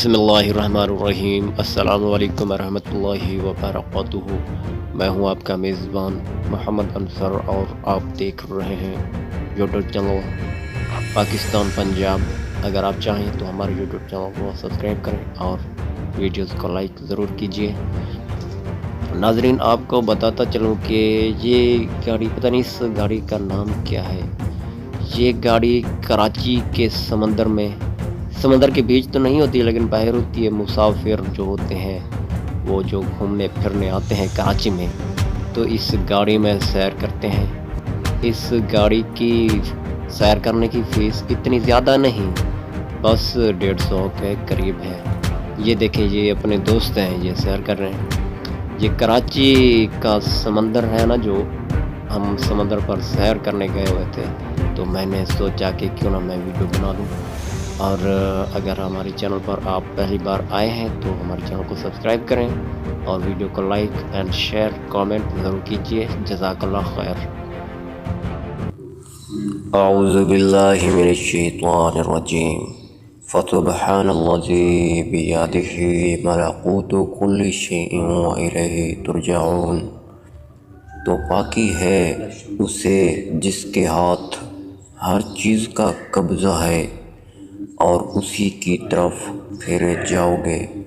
بسم اللہ الرحمن الرحیم۔ السلام علیکم ورحمۃ اللہ وبرکاتہ۔ میں ہوں آپ کا میزبان محمد انصر اور آپ دیکھ رہے ہیں یوٹیوب چینل پاکستان پنجاب۔ اگر آپ چاہیں تو ہمارے یوٹیوب چینل کو سبسکرائب کریں اور ویڈیوز کو لائک ضرور کیجیے۔ ناظرین، آپ کو بتاتا چلوں کہ یہ گاڑی، پتہ نہیں اس گاڑی کا نام کیا ہے۔ یہ گاڑی کراچی کے سمندر کے بیچ تو نہیں ہوتی، لیکن باہر ہوتی ہے۔ مسافر جو ہوتے ہیں وہ جو گھومنے پھرنے آتے ہیں کراچی میں، تو اس گاڑی میں سیر کرتے ہیں۔ اس گاڑی کی سیر کرنے کی فیس اتنی زیادہ نہیں، بس 150 کے قریب ہے۔ یہ دیکھیں، یہ اپنے دوست ہیں، یہ سیر کر رہے ہیں۔ یہ کراچی کا سمندر ہے نا، جو ہم سمندر پر سیر کرنے گئے ہوئے تھے، تو میں نے سوچا کہ کیوں نہ میں ویڈیو بنا دوں۔ اور اگر ہمارے چینل پر آپ پہلی بار آئے ہیں تو ہمارے چینل کو سبسکرائب کریں اور ویڈیو کو لائک اینڈ شیئر کامنٹ ضرور کیجیے۔ جزاک اللہ خیر۔ اعوذ باللہ من الشیطان الرجیم۔ فسبحان الذی بیدہ ملکوت کل شیء والیہ ترجعون۔ تو پاکی ہے اسے جس کے ہاتھ ہر چیز کا قبضہ ہے اور اسی کی طرف پھیرے جاؤ گے۔